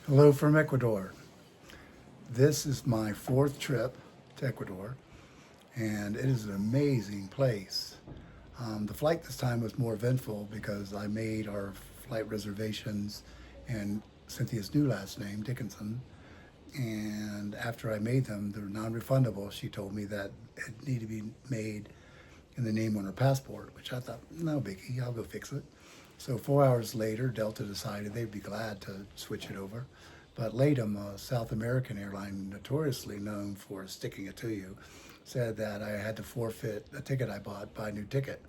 Hello from Ecuador. This is my fourth trip to Ecuador, and it is an amazing place. The flight this time was more eventful because I made our flight reservations and Cynthia's new last name, Dickinson. And after I made them, they're non refundable. She told me that it needed to be made in the name on her passport, which I thought, no biggie, I'll go fix it. So 4 hours later, Delta decided they'd be glad to switch it over. But LATAM, a South American airline notoriously known for sticking it to you, said that I had to forfeit the ticket I bought, buy a new ticket.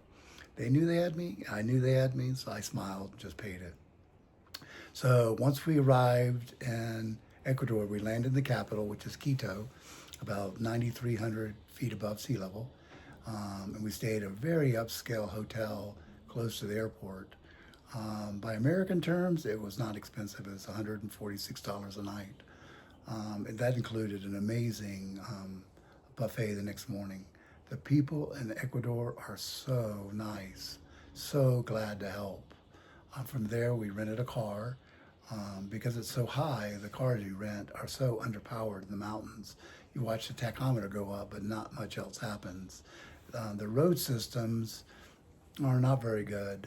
They knew they had me. I knew they had me, so I smiled, just paid it. So once we arrived in Ecuador, we landed in the capital, which is Quito, about 9,300 feet above sea level. And we stayed at a very upscale hotel close to the airport. By American terms, it was not expensive. It was $146 a night. And that included an amazing buffet the next morning. The people in Ecuador are so nice, so glad to help. From there, we rented a car. Because it's so high, the cars you rent are so underpowered in the mountains. You watch the tachometer go up, but not much else happens. The road systems are not very good,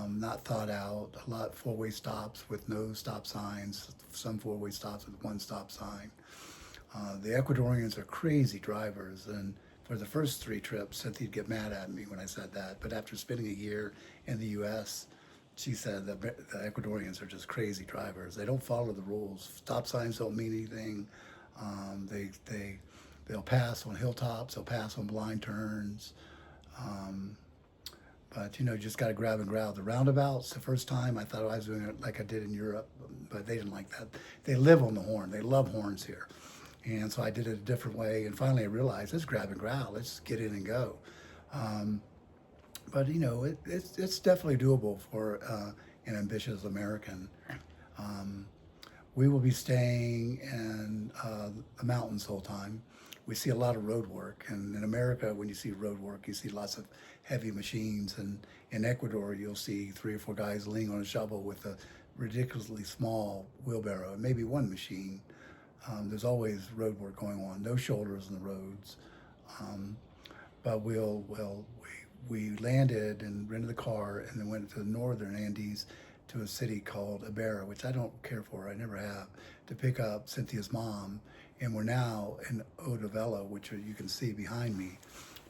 not thought out. A lot four-way stops with no stop signs, some four-way stops with one stop sign. The Ecuadorians are crazy drivers, and for the first three trips, Cynthia'd get mad at me when I said that. But after spending a year in the U.S., she said that the Ecuadorians are just crazy drivers. They don't follow the rules. Stop signs don't mean anything. They'll pass on hilltops. They'll pass on blind turns. Um, but you just got to grab and grab. The roundabouts, the first time I thought I was doing it like I did in Europe, but they didn't like that. They live on the horn. They love horns here. And so I did it a different way. And finally I realized, let's grab and grab. Let's get in and go. Um, but it's definitely doable for an ambitious American. Um, we will be staying in the mountains the whole time. We see a lot of road work, and in America, when you see road work, you see lots of heavy machines. And in Ecuador, you'll see three or four guys leaning on a shovel with a ridiculously small wheelbarrow, and maybe one machine. There's always road work going on. No shoulders in the roads. Um, but we landed and rented the car and then went to the northern Andes to a city called Ibarra, which I don't care for, I never have, to pick up Cynthia's mom. And we're now in Odavella, which you can see behind me.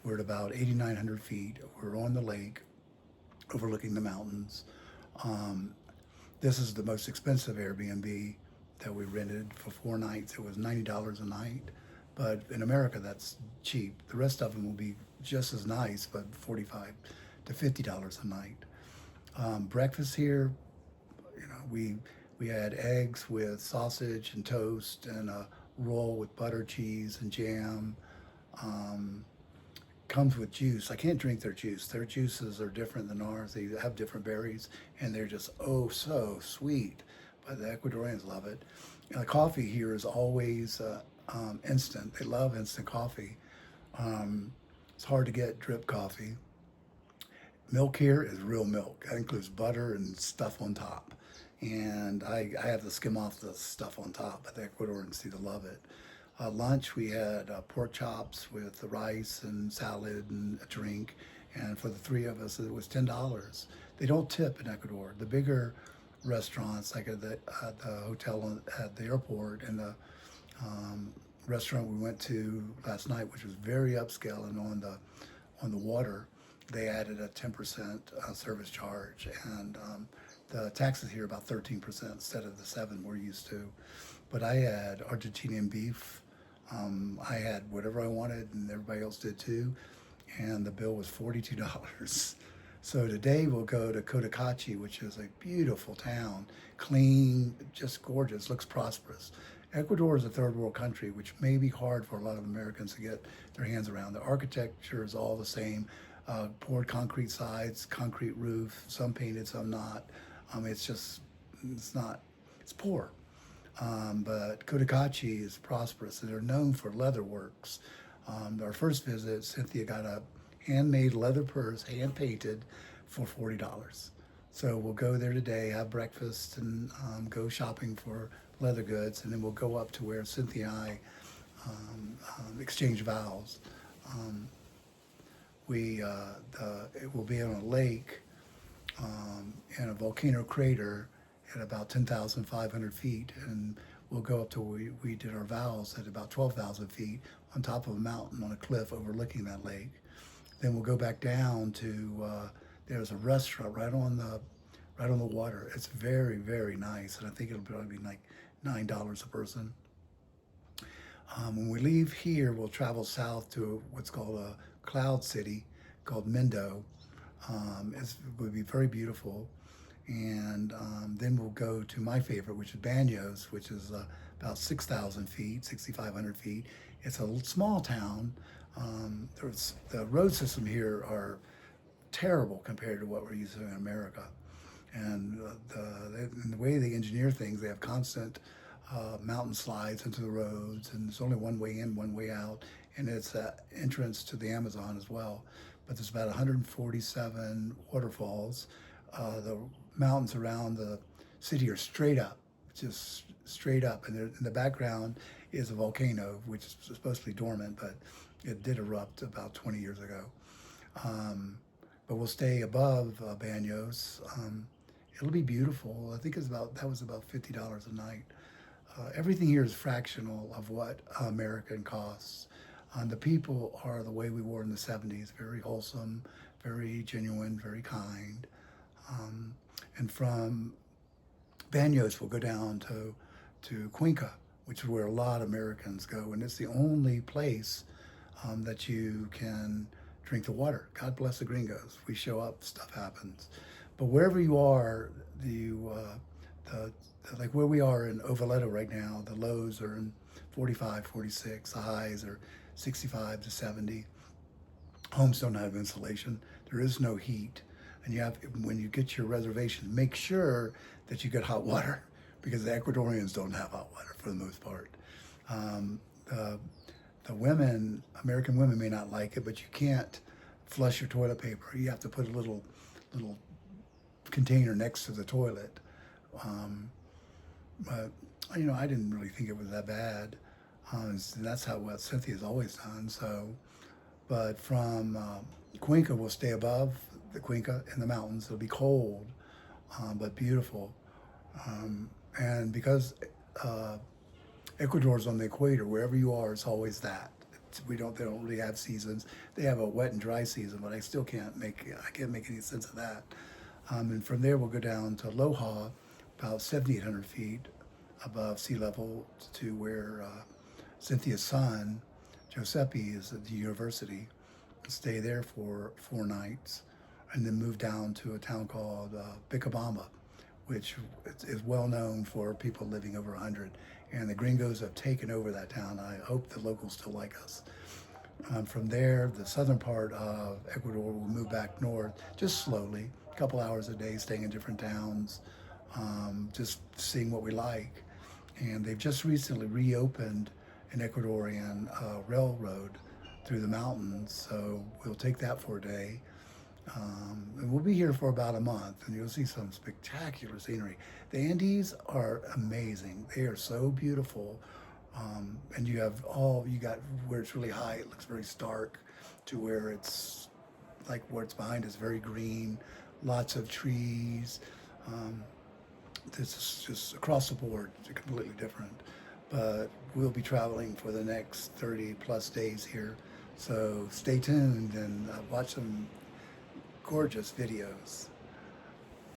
We're at about 8,900 feet. We're on the lake overlooking the mountains. Um, this is the most expensive Airbnb that we rented for 4 nights. It was $90 a night. But in America, that's cheap. The rest of them will be just as nice, but $45 to $50 a night. Breakfast here, we had eggs with sausage and toast and a roll with butter, cheese, and jam. Um, Comes with juice. I can't drink their juice. Their juices are different than ours. They have different berries, and they're just oh so sweet. But the Ecuadorians love it. Coffee here is always instant. They love instant coffee. Um, it's hard to get drip coffee. Milk here is real milk. That includes butter and stuff on top. And I have to skim off the stuff on top, but the Ecuadorians seem to love it. Lunch, we had pork chops with the rice and salad and a drink. And for the three of us, it was $10. They don't tip in Ecuador. The bigger restaurants, like at the hotel at the airport and the um, restaurant we went to last night, which was very upscale and on the water, they added a 10% service charge, and the taxes here are about 13% instead of the 7 we're used to. But I had Argentinian beef. I had whatever I wanted, and everybody else did too. And the bill was $42. So today we'll go to Cotacachi, which is a beautiful town, clean, just gorgeous, looks prosperous. Ecuador is a third world country, which may be hard for a lot of Americans to get their hands around. The architecture is all the same, poured concrete sides, concrete roof, some painted, some not. It's not, it's poor. But Cotacachi is prosperous, and they're known for leather works. Our first visit, Cynthia got a handmade leather purse, hand painted, for $40. So we'll go there today, have breakfast, and go shopping for leather goods, and then we'll go up to where Cynthia and I exchange vows. Um, it will be on a lake in a volcano crater at about 10,500 feet, and we'll go up to where we did our vows at about 12,000 feet on top of a mountain on a cliff overlooking that lake. Then we'll go back down to there's a restaurant right on the water. It's very, very nice, and I think it'll probably be like $9 a person. When we leave here, we'll travel south to what's called a cloud city called Mendo. It would be very beautiful. And then we'll go to my favorite, which is Banos, which is about 6,000 feet, 6,500 feet. It's a small town. The road system here are terrible compared to what we're used to in America. And the way they engineer things, they have constant mountain slides into the roads, and there's only one way in, one way out, and it's an entrance to the Amazon as well. But there's about 147 waterfalls. The mountains around the city are straight up, just straight up, and in the background is a volcano, which is supposed to be dormant, but it did erupt about 20 years ago. But we'll stay above Banos. It'll be beautiful. I think that was about $50 a night. Everything here is fractional of what American costs. The people are the way we were in the 70s, very wholesome, very genuine, very kind. And from Banos, we'll go down to Cuenca, which is where a lot of Americans go, and it's the only place that you can drink the water. God bless the gringos. We show up, stuff happens. But wherever you are, like where we are in Oviedo right now, the lows are in 45, 46, the highs are 65 to 70. Homes don't have insulation. There is no heat. And when you get your reservation, make sure that you get hot water, because the Ecuadorians don't have hot water for the most part. The women, American women may not like it, but you can't flush your toilet paper. You have to put a little container next to the toilet. But I didn't really think it was that bad. That's what Cynthia's always done. So, but from Cuenca, we'll stay above the Cuenca in the mountains. It'll be cold, but beautiful. And because Ecuador's on the equator, wherever you are, it's always that. They don't really have seasons. They have a wet and dry season, but I can't make any sense of that. And from there, we'll go down to Loja, about 7,800 feet above sea level, to where Cynthia's son, Giuseppe, is at the university. Stay there for 4 nights, and then move down to a town called Bicabamba, which is well known for people living over 100. And the gringos have taken over that town. I hope the locals still like us. From there, the southern part of Ecuador will move back north, just slowly, a couple hours a day, staying in different towns, just seeing what we like. And they've just recently reopened an Ecuadorian railroad through the mountains, so we'll take that for a day. And we'll be here for about a month, and you'll see some spectacular scenery. The Andes are amazing. They are so beautiful. And you got where it's really high, it looks very stark, to where it's like where it's behind is very green, lots of trees. This is just across the board, completely different. But we'll be traveling for the next 30 plus days here. So stay tuned and watch some gorgeous videos.